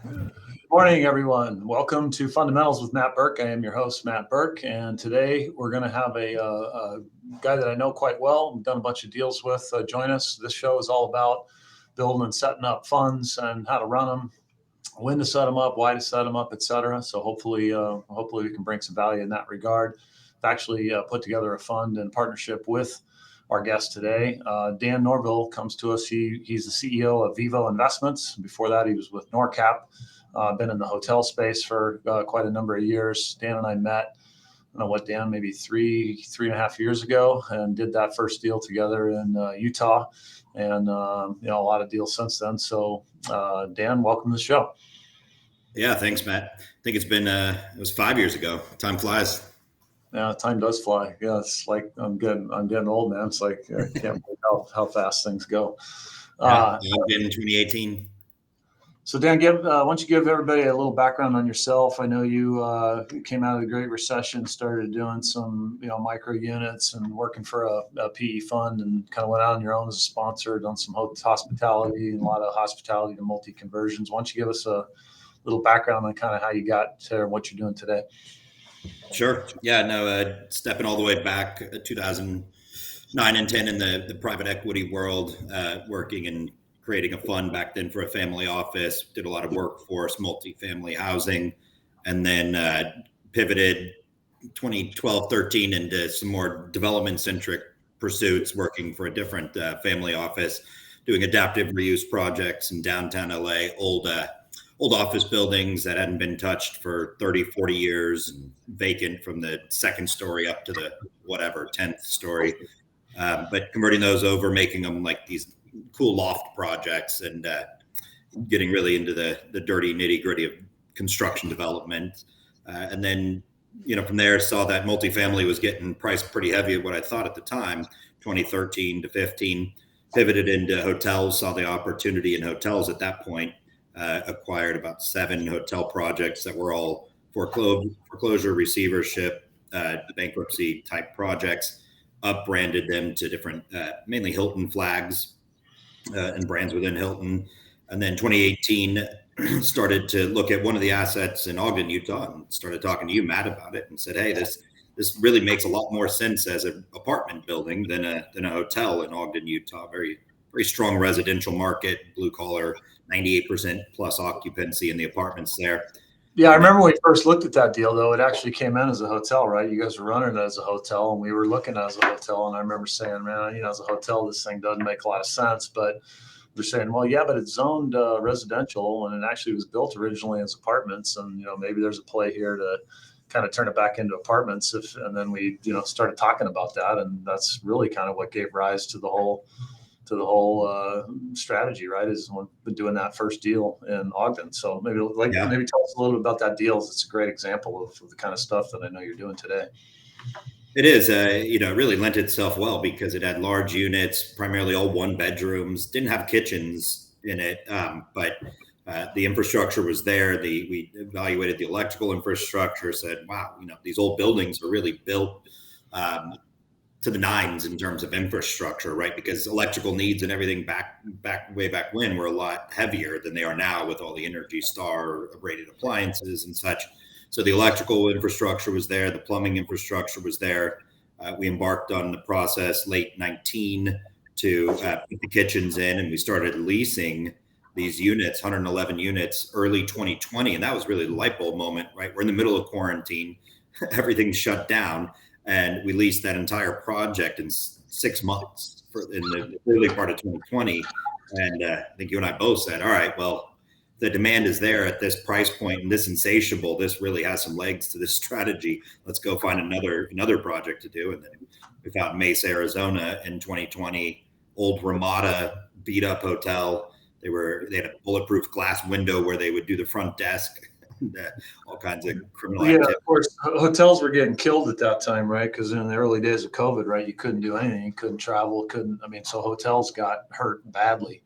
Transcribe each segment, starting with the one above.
Good morning, everyone. Welcome to Fundamentals with Matt Burk. I am your host, Matt Burk, and today we're going to have a guy that I know quite well, I've done a bunch of deals with, join us. This show is all about building and setting up funds and how to run them, when to set them up, why to set them up, etc. So hopefully we can bring some value in that regard. I've actually put together a fund in partnership with our guest today. Dan Norville comes to us. He's the CEO of Vivo Investments. Before that, he was with NorCap. Been in the hotel space for quite a number of years. Dan and I met, I don't know what, Dan, maybe three and a half years ago, and did that first deal together in Utah, and a lot of deals since then. So, Dan, welcome to the show. Yeah, thanks, Matt. I think it was 5 years ago. Time flies. Yeah, time does fly. Yeah, it's like I'm getting old, man. It's like I can't believe how fast things go. Yeah, I've been in 2018. So Dan, why don't you give everybody a little background on yourself? I know you came out of the Great Recession, started doing some micro units and working for a PE fund, and kind of went out on your own as a sponsor, done some hospitality and a lot of hospitality to multi conversions. Why don't you give us a little background on kind of how you got to what you're doing today? Sure. Yeah, no, stepping all the way back 2009 and 10 in the private equity world, working and creating a fund back then for a family office, did a lot of workforce, multifamily housing, and then pivoted 2012, 13 into some more development-centric pursuits, working for a different family office, doing adaptive reuse projects in downtown LA, old office buildings that hadn't been touched for 30, 40 years, and vacant from the second story up to the 10th story. But converting those over, making them like these cool loft projects, and getting really into the dirty nitty gritty of construction development. And then, from there, saw that multifamily was getting priced pretty heavy at what I thought at the time, 2013 to 15, pivoted into hotels, saw the opportunity in hotels at that point. Acquired about 7 hotel projects that were all foreclosure, receivership, bankruptcy type projects, up-branded them to different, mainly Hilton flags and brands within Hilton. And then 2018, started to look at one of the assets in Ogden, Utah, and started talking to you, Matt, about it, and said, hey, this really makes a lot more sense as an apartment building than a hotel in Ogden, Utah. Very, very strong residential market, blue collar, 98% plus occupancy in the apartments there. Yeah, I remember when we first looked at that deal, though, it actually came in as a hotel, right? You guys were running it as a hotel, and we were looking as a hotel. And I remember saying, man, as a hotel, this thing doesn't make a lot of sense. But they're saying, well, yeah, but it's zoned residential, and it actually was built originally as apartments. And, maybe there's a play here to kind of turn it back into apartments. And then we, started talking about that. And that's really kind of what gave rise to the whole strategy, right? Is when been doing that first deal in Ogden. So maybe tell us a little bit about that deal. It's a great example of the kind of stuff that I know you're doing today. It is, it really lent itself well because it had large units, primarily all 1 bedrooms, didn't have kitchens in it, but the infrastructure was there. We evaluated the electrical infrastructure, said, wow, these old buildings are really built to the nines in terms of infrastructure, right? Because electrical needs and everything way back when were a lot heavier than they are now with all the Energy Star rated appliances and such. So the electrical infrastructure was there, the plumbing infrastructure was there. We embarked on the process late 19 to put the kitchens in, and we started leasing these units, 111 units, early 2020. And that was really the light bulb moment, right? We're in the middle of quarantine, everything's shut down. And we leased that entire project in 6 months in the early part of 2020. And I think you and I both said, all right, well, the demand is there at this price point and this insatiable. This really has some legs to this strategy. Let's go find another project to do. And then we found Mesa, Arizona in 2020, old Ramada beat up hotel. They had a bulletproof glass window where they would do the front desk. All kinds of criminal activity. Of course, hotels were getting killed at that time, right? Because in the early days of COVID, right, you couldn't do anything, you couldn't travel, so hotels got hurt badly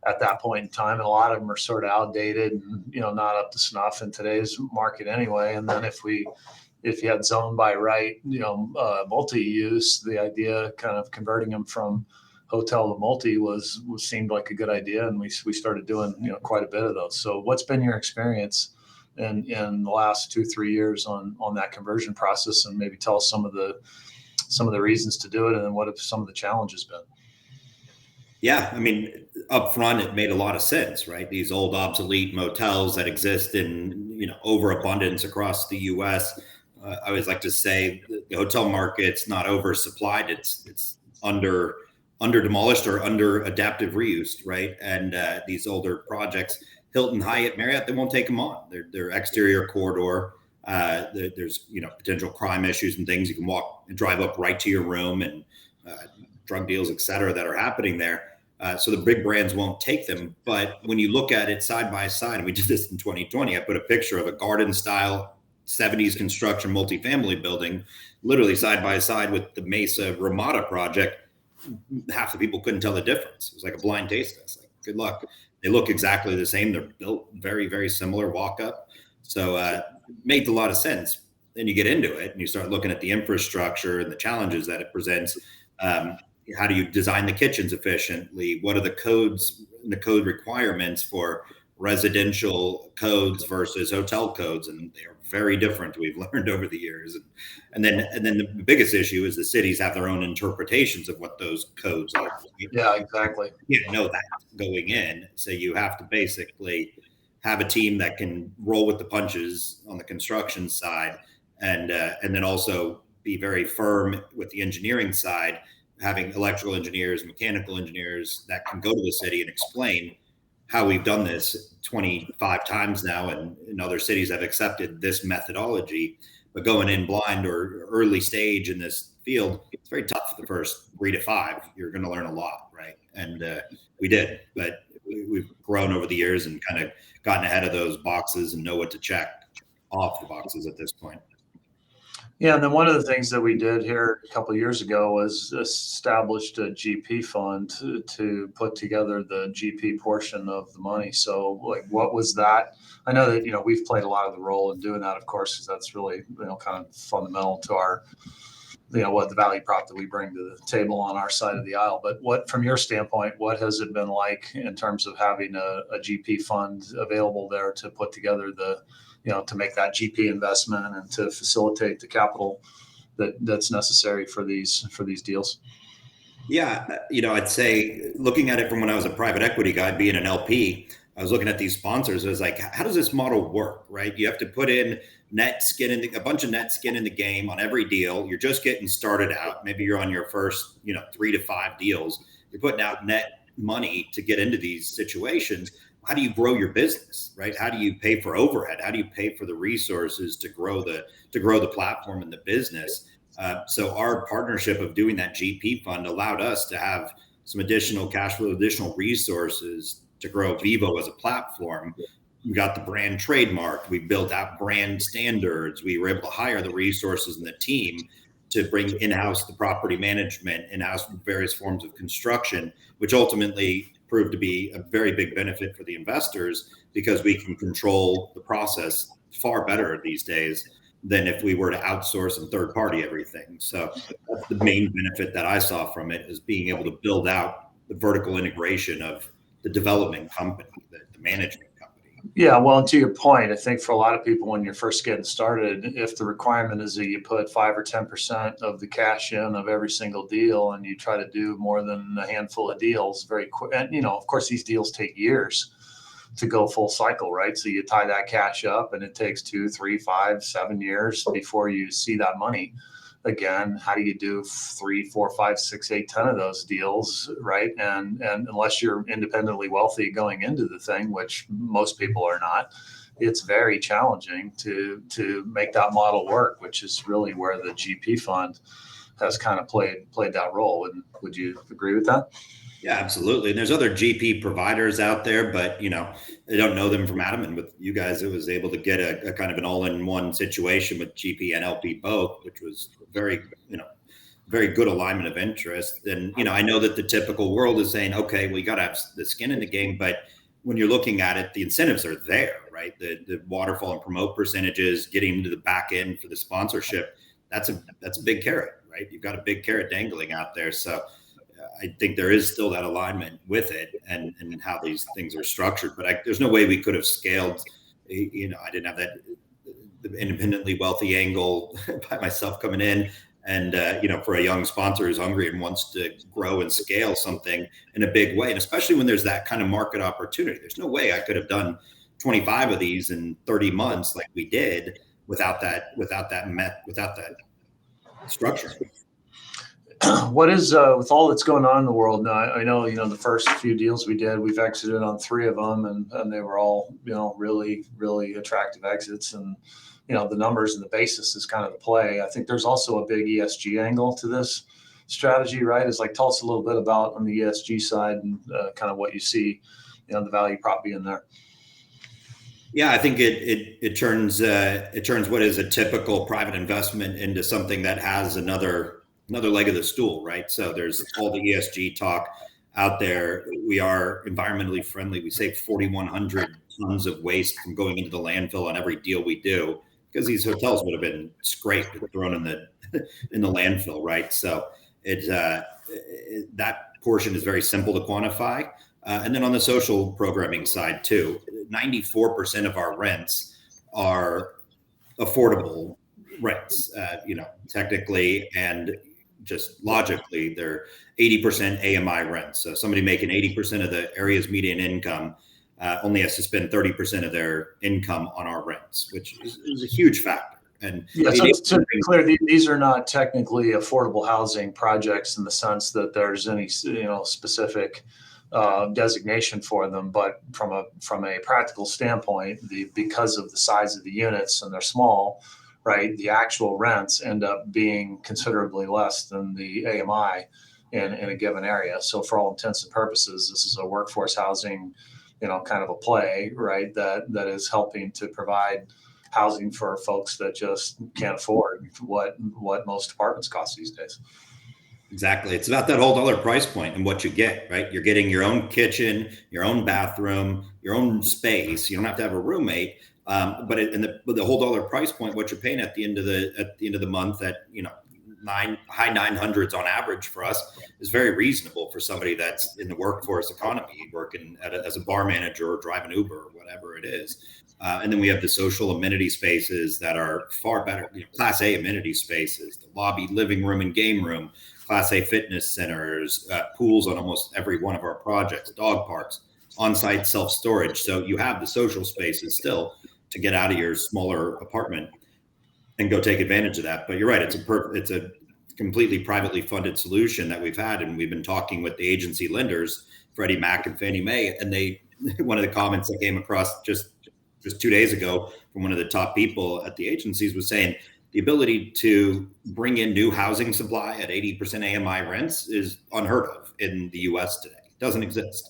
at that point in time, and a lot of them are sort of outdated and not up to snuff in today's market anyway. And then if you had zone by right, multi-use, the idea kind of converting them from hotel to multi was seemed like a good idea, and we started doing quite a bit of those. So what's been your experience in the last 2-3 years on that conversion process, and maybe tell us some of the reasons to do it, and then what have some of the challenges been? Yeah, I mean, up front, it made a lot of sense, right? These old obsolete motels that exist in overabundance across the U.S. I always like to say the hotel market's not oversupplied; it's under demolished or under adaptive reuse, right? And these older projects, Hilton, Hyatt, Marriott, they won't take them on. They're exterior corridor. There's potential crime issues and things. You can walk and drive up right to your room, and drug deals, et cetera, that are happening there. So the big brands won't take them. But when you look at it side by side, and we did this in 2020, I put a picture of a garden style 70s construction multifamily building, literally side by side with the Mesa Ramada project. Half the people couldn't tell the difference. It was like a blind taste test. Like, good luck. They look exactly the same. They're built very, very similar walk up. So it made a lot of sense. Then you get into it and you start looking at the infrastructure and the challenges that it presents. How do you design the kitchens efficiently? What are the codes and the code requirements for residential codes versus hotel codes? And they are very different, we've learned over the years. And then the biggest issue is the cities have their own interpretations of what those codes are. Yeah, exactly. You know that going in. So you have to basically have a team that can roll with the punches on the construction side, and then also be very firm with the engineering side, having electrical engineers, mechanical engineers that can go to the city and explain how we've done this 25 times now, and other cities have accepted this methodology. But going in blind or early stage in this field, it's very tough the first 3 to 5. You're going to learn a lot, right? And we did, but we've grown over the years and kind of gotten ahead of those boxes and know what to check off the boxes at this point. Yeah, and then one of the things that we did here a couple of years ago was established a GP fund to put together the GP portion of the money. So, like, what was that? I know that we've played a lot of the role in doing that, of course, because that's really kind of fundamental to our what the value prop that we bring to the table on our side of the aisle. But what, from your standpoint, what has it been like in terms of having a GP fund available there to put together to make that GP investment and to facilitate the capital that's necessary for these deals? Yeah, I'd say, looking at it from when I was a private equity guy, being an LP, I was looking at these sponsors. I was like, how does this model work, right? You have to put in a bunch of net skin in the game on every deal. You're just getting started out. Maybe you're on your first, 3 to 5 deals. You're putting out net money to get into these situations. How do you grow your business, right? How do you pay for overhead? How do you pay for the resources to grow the platform and the business? So our partnership of doing that GP fund allowed us to have some additional cash flow, additional resources to grow Vivo as a platform. We got the brand trademark. We built out brand standards. We were able to hire the resources and the team to bring in-house the property management, in-house various forms of construction, which ultimately proved to be a very big benefit for the investors, because we can control the process far better these days than if we were to outsource and third party everything. So that's the main benefit that I saw from it, is being able to build out the vertical integration of the development company, the management company. Yeah, well, and to your point, I think for a lot of people, when you're first getting started, if the requirement is that you put 5 or 10% of the cash in of every single deal, and you try to do more than a handful of deals very quick, and of course these deals take years to go full cycle, right? So you tie that cash up, and it takes 2, 3, 5, 7 years before you see that money again. How do you do 3, 4, 5, 6, 8, 10 of those deals, right? And unless you're independently wealthy going into the thing, which most people are not, it's very challenging to make that model work, which is really where the GP fund has kind of played that role. And would you agree with that? Yeah, absolutely. And there's other GP providers out there, but they don't know them from Adam. And with you guys, it was able to get a kind of an all-in-one situation with GP and LP both, which was very good alignment of interest. And I know that the typical world is saying, okay, well, you got to have the skin in the game, but when you're looking at it, the incentives are there, right? The waterfall and promote percentages, getting into the back end for the sponsorship, that's a big carrot, right? You've got a big carrot dangling out there. So I think there is still that alignment with it and how these things are structured. But there's no way we could have scaled. I didn't have that the independently wealthy angle by myself coming in. And, for a young sponsor who's hungry and wants to grow and scale something in a big way, and especially when there's that kind of market opportunity, there's no way I could have done 25 of these in 30 months like we did without that structure. What is with all that's going on in the world now? I know the first few deals we did, we've exited on 3 of them, and they were all really really attractive exits, and the numbers and the basis is kind of the play. I think there's also a big ESG angle to this strategy, right? Is like, tell us a little bit about on the ESG side and kind of what you see, the value prop being there. Yeah, I think it turns what is a typical private investment into something that has another leg of the stool, right? So there's all the ESG talk out there. We are environmentally friendly. We save 4,100 tons of waste from going into the landfill on every deal we do, because these hotels would have been scraped and thrown in the landfill, right? So that portion is very simple to quantify. And then on the social programming side too, 94% of our rents are affordable rents, technically, and just logically, they're 80% AMI rents. So somebody making 80% of the area's median income only has to spend 30% of their income on our rents, which is a huge factor. And yeah, so to be clear, these are not technically affordable housing projects in the sense that there's any specific designation for them, but from a practical standpoint, because of the size of the units and they're small, right, the actual rents end up being considerably less than the AMI in a given area. So for all intents and purposes, this is a workforce housing, kind of a play, right, that is helping to provide housing for folks that just can't afford what most apartments cost these days. Exactly. It's about that whole dollar price point and what you get, right? You're getting your own kitchen, your own bathroom, your own space. You don't have to have a roommate. But the whole dollar price point, what you're paying at the end of the month, at high 900s on average for us, is very reasonable for somebody that's in the workforce economy, working as a bar manager or driving Uber or whatever it is. And then we have the social amenity spaces that are far better, Class A amenity spaces, the lobby, living room, and game room, Class A fitness centers, pools on almost every one of our projects, dog parks, on-site self-storage. So you have the social spaces still to get out of your smaller apartment and go take advantage of that. But you're right, it's a completely privately funded solution that we've had, and we've been talking with the agency lenders, Freddie Mac and Fannie Mae, and one of the comments that came across just 2 days ago from one of the top people at the agencies was saying the ability to bring in new housing supply at 80% AMI rents is unheard of in the US today. It doesn't exist.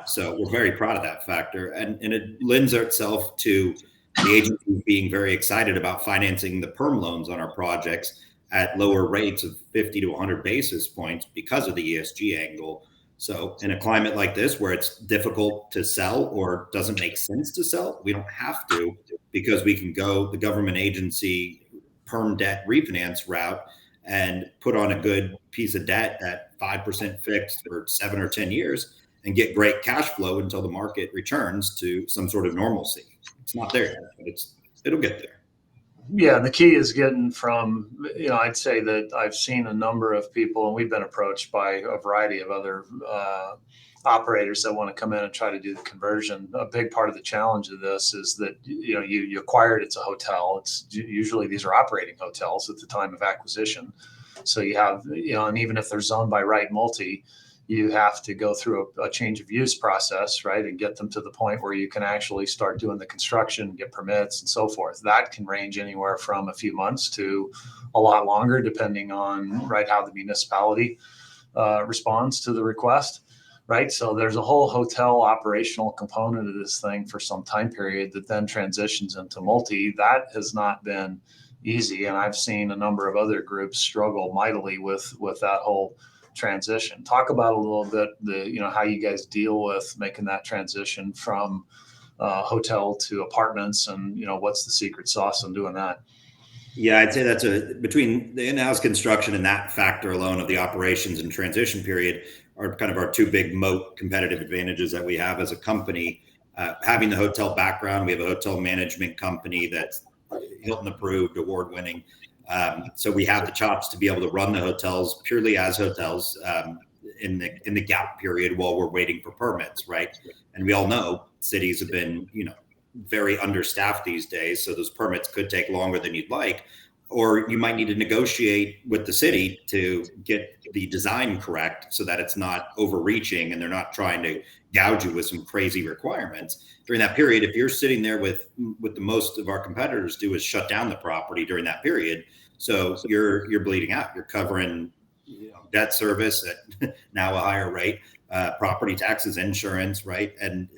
So we're very proud of that factor. And it lends itself to the agency being very excited about financing the perm loans on our projects at lower rates of 50 to 100 basis points because of the ESG angle. So in a climate like this, where it's difficult to sell or doesn't make sense to sell, we don't have to, because we can go the government agency perm debt refinance route and put on a good piece of debt at 5% fixed for 7 or 10 years and get great cash flow until the market returns to some sort of normalcy. It's not there yet, but it'll get there. Yeah, and the key is getting from, I'd say that I've seen a number of people, and we've been approached by a variety of other operators that want to come in and try to do the conversion. A big part of the challenge of this is that, you acquired, it's a hotel. It's usually, these are operating hotels at the time of acquisition. So you have, and even if they're zoned by right multi, you have to go through a change of use process, right, and get them to the point where you can actually start doing the construction, get permits, and so forth. That can range anywhere from a few months to a lot longer, depending on, right, how the municipality responds to the request, right? So there's a whole hotel operational component of this thing for some time period that then transitions into multi. That has not been easy, and I've seen a number of other groups struggle mightily with that whole transition. Talk about a little bit how you guys deal with making that transition from hotel to apartments, and what's the secret sauce on doing that? Yeah, I'd say that's between the in-house construction and that factor alone of the operations and transition period are kind of our two big moat competitive advantages that we have as a company. Having the hotel background, we have a hotel management company that's Hilton approved, award winning. So we have the chops to be able to run the hotels purely as hotels in the gap period while we're waiting for permits, right? And we all know cities have been, very understaffed these days, so those permits could take longer than you'd like, or you might need to negotiate with the city to get the design correct so that it's not overreaching and they're not trying to gouge you with some crazy requirements during that period. If you're sitting there with the most of our competitors do is shut down the property during that period, so you're bleeding out. You're covering debt service at now a higher rate, property taxes, insurance, right, and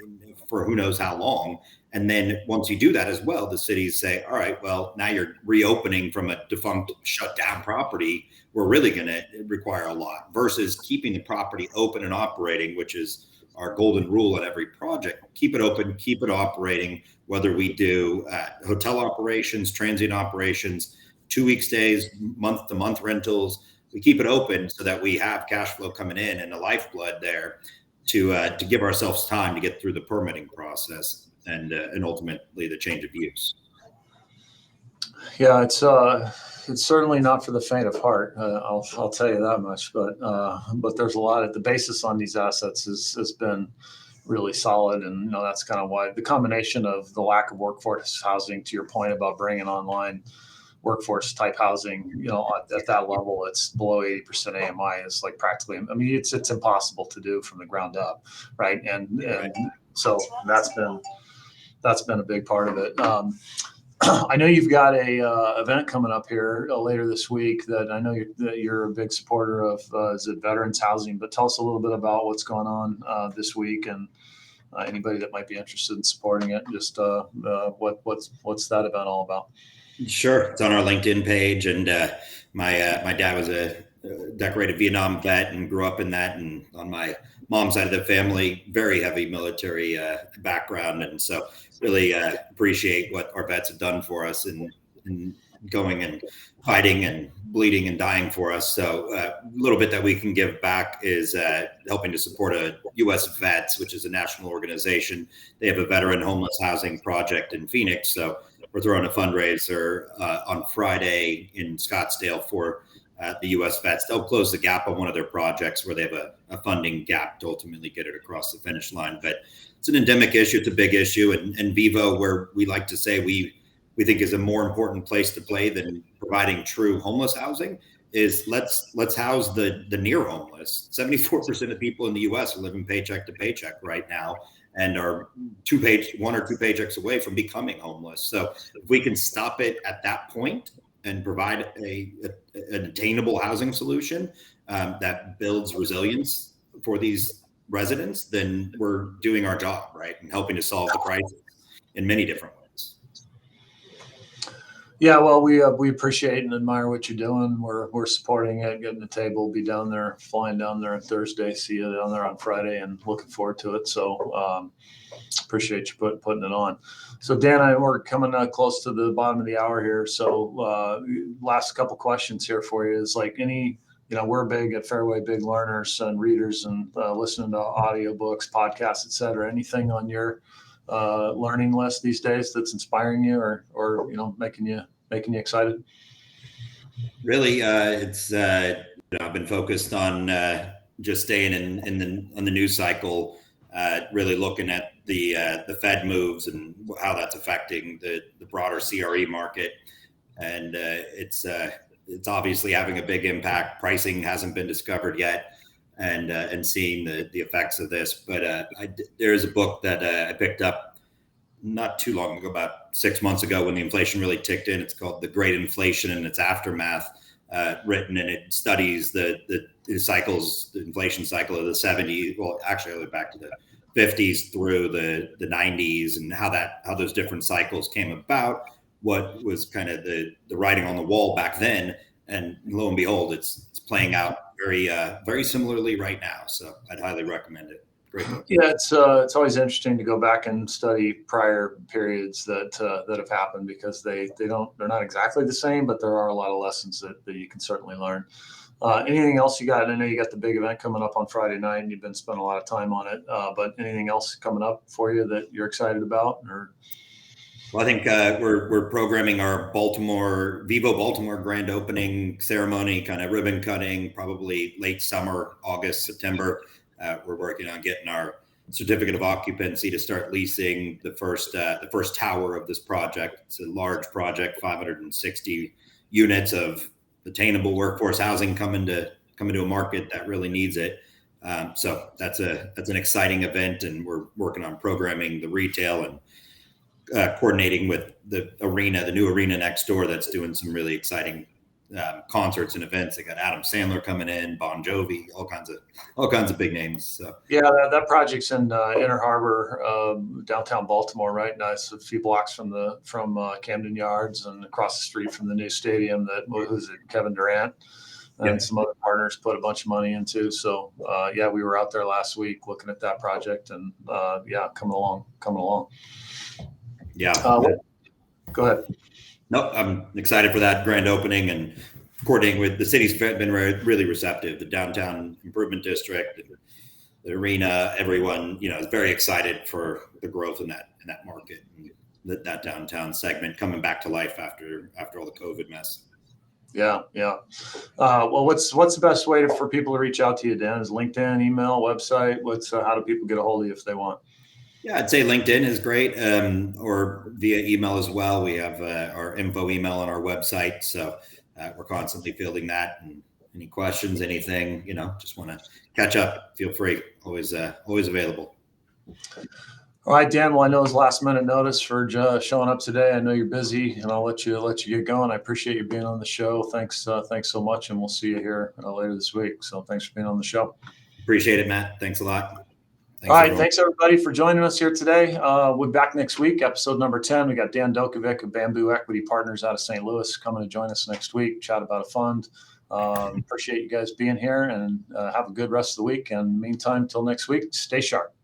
for who knows how long. And then once you do that as well, the cities say, all right, well, now you're reopening from a defunct, shut down property. We're really going to require a lot versus keeping the property open and operating, which is our golden rule at every project. Keep it open, keep it operating, whether we do hotel operations, transient operations, 2-week stays, month to month rentals. We keep it open so that we have cash flow coming in and the lifeblood there to give ourselves time to get through the permitting process and ultimately the change of use. Yeah, it's certainly not for the faint of heart. I'll tell you that much. But there's a lot of the basis on these assets has been really solid, and that's kind of why the combination of the lack of workforce housing, to your point about bringing online workforce type housing, at that level, it's below 80% AMI is like practically. I mean, it's impossible to do from the ground up, right? And so that's been a big part of it. I know you've got a event coming up here later this week that I know you're a big supporter of. Is it Veterans Housing? But tell us a little bit about what's going on this week and anybody that might be interested in supporting it. Just what's that event all about? Sure, it's on our LinkedIn page, and my dad was a decorated Vietnam vet and grew up in that, and on my mom's side of the family, very heavy military background, and so really appreciate what our vets have done for us in going and fighting and bleeding and dying for us. So a little bit that we can give back is helping to support a U.S. Vets, which is a national organization. They have a veteran homeless housing project in Phoenix, so we're throwing a fundraiser on Friday in Scottsdale for the U.S. Vets. They'll close the gap on one of their projects where they have a funding gap to ultimately get it across the finish line. But it's an endemic issue. It's a big issue. And Vivo, where we like to say we think is a more important place to play than providing true homeless housing, is let's house the near homeless. 74% of people in the U.S. are living paycheck to paycheck right now, and are 1 or 2 paychecks away from becoming homeless. So if we can stop it at that point and provide an attainable housing solution that builds resilience for these residents, then we're doing our job, right? And helping to solve the crisis in many different ways. Yeah, well, we appreciate and admire what you're doing. We're supporting it, getting the table, be down there, flying down there on Thursday, see you down there on Friday, and looking forward to it. So appreciate you putting it on. So Dan, we're coming close to the bottom of the hour here. So last couple questions here for you is like we're big at Fairway, big learners and readers and listening to audiobooks, podcasts, et cetera. Anything on your learning list these days that's inspiring you or making you excited? Really, it's I've been focused on just staying on the news cycle, really looking at the Fed moves and how that's affecting the broader CRE market, and it's obviously having a big impact. Pricing hasn't been discovered yet, and seeing the effects of this. But there is a book that I picked up not too long ago, about 6 months ago, when the inflation really ticked in. It's called The Great Inflation and Its Aftermath, written, and it studies the cycles, the inflation cycle of the 70s. Well, actually, all the way back to the 50s through the 90s, and how those different cycles came about. What was kind of the writing on the wall back then, and lo and behold, it's playing out very similarly right now. So I'd highly recommend it. Great. Yeah, it's always interesting to go back and study prior periods that have happened, because they're not exactly the same, but there are a lot of lessons that you can certainly learn. Anything else you got? I know you got the big event coming up on Friday night, and you've been spending a lot of time on it. But anything else coming up for you that you're excited about? Or Well, I think we're programming our Vivo Baltimore grand opening ceremony, kind of ribbon cutting, probably late summer, August, September. We're working on getting our certificate of occupancy to start leasing the first tower of this project. It's a large project, 560 units of attainable workforce housing coming to a market that really needs it. So that's an exciting event, and we're working on programming the retail and coordinating with the new arena next door that's doing some really exciting concerts and events. They got Adam Sandler coming in, Bon Jovi, all kinds of big names. So yeah, that project's in Inner Harbor, downtown Baltimore, right? Nice, a few blocks from Camden Yards, and across the street from the new stadium that who's it, Kevin Durant and some other partners put a bunch of money into. So yeah, we were out there last week looking at that project, and yeah, coming along. Yeah. Go ahead. No, I'm excited for that grand opening, and coordinating with the city's been really receptive. The downtown improvement district, the arena, everyone, is very excited for the growth in that market, and that downtown segment coming back to life after all the COVID mess. Yeah. Well, what's the best way for people to reach out to you, Dan? Is LinkedIn, email, website? How do people get a hold of you if they want? Yeah, I'd say LinkedIn is great, or via email as well. We have our info email on our website, so we're constantly fielding that. And any questions, anything, just want to catch up, feel free. Always available. All right, Dan. Well, I know it's last minute notice for showing up today. I know you're busy, and I'll let you get going. I appreciate you being on the show. Thanks so much, and we'll see you here later this week. So thanks for being on the show. Appreciate it, Matt. Thanks a lot. All right. Everyone. Thanks, everybody, for joining us here today. We'll be back next week, episode number 10. We got Dan Dokovic of Bamboo Equity Partners out of St. Louis coming to join us next week, chat about a fund. Appreciate you guys being here, and have a good rest of the week. And meantime, till next week, stay sharp.